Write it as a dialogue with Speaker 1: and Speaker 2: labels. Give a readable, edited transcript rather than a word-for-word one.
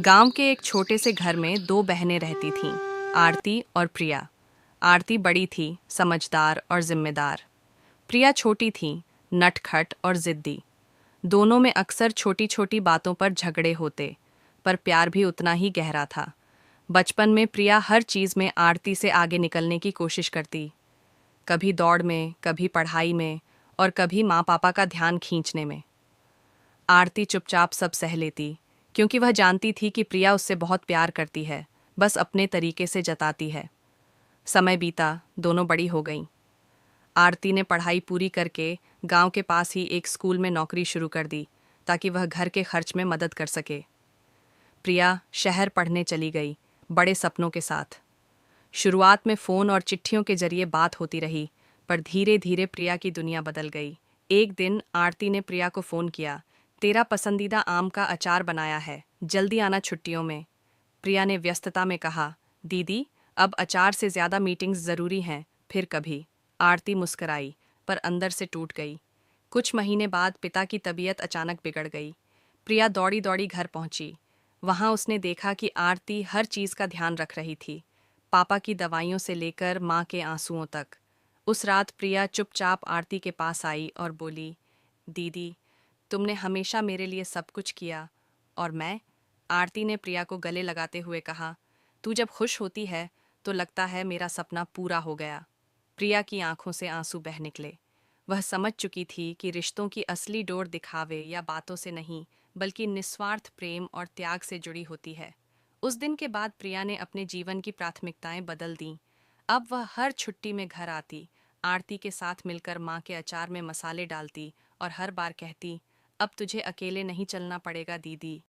Speaker 1: गांव के एक छोटे से घर में दो बहनें रहती थीं, आरती और प्रिया। आरती बड़ी थी, समझदार और जिम्मेदार। प्रिया छोटी थी, नटखट और जिद्दी। दोनों में अक्सर छोटी छोटी बातों पर झगड़े होते, पर प्यार भी उतना ही गहरा था। बचपन में प्रिया हर चीज में आरती से आगे निकलने की कोशिश करती, कभी दौड़ में, कभी पढ़ाई में और कभी माँ पापा का ध्यान खींचने में। आरती चुपचाप सब सह लेती, क्योंकि वह जानती थी कि प्रिया उससे बहुत प्यार करती है, बस अपने तरीके से जताती है। समय बीता, दोनों बड़ी हो गईं। आरती ने पढ़ाई पूरी करके गांव के पास ही एक स्कूल में नौकरी शुरू कर दी, ताकि वह घर के खर्च में मदद कर सके। प्रिया शहर पढ़ने चली गई, बड़े सपनों के साथ। शुरुआत में फ़ोन और चिट्ठियों के जरिए बात होती रही, पर धीरे धीरे प्रिया की दुनिया बदल गई। एक दिन आरती ने प्रिया को फ़ोन किया, तेरा पसंदीदा आम का अचार बनाया है, जल्दी आना छुट्टियों में। प्रिया ने व्यस्तता में कहा, दीदी, अब अचार से ज़्यादा मीटिंग्स ज़रूरी हैं, फिर कभी। आरती मुस्कराई, पर अंदर से टूट गई। कुछ महीने बाद पिता की तबीयत अचानक बिगड़ गई। प्रिया दौड़ी दौड़ी घर पहुंची। वहां उसने देखा कि आरती हर चीज़ का ध्यान रख रही थी, पापा की दवाइयों से लेकर माँ के आंसुओं तक। उस रात प्रिया चुपचाप आरती के पास आई और बोली, दीदी, तुमने हमेशा मेरे लिए सब कुछ किया, और मैं। आरती ने प्रिया को गले लगाते हुए कहा, तू जब खुश होती है तो लगता है मेरा सपना पूरा हो गया। प्रिया की आंखों से आंसू बह निकले। वह समझ चुकी थी कि रिश्तों की असली डोर दिखावे या बातों से नहीं, बल्कि निस्वार्थ प्रेम और त्याग से जुड़ी होती है। उस दिन के बाद प्रिया ने अपने जीवन की प्राथमिकताएं बदल दीं। अब वह हर छुट्टी में घर आती, आरती के साथ मिलकर माँ के अचार में मसाले डालती और हर बार कहती, अब तुझे अकेले नहीं चलना पड़ेगा दीदी।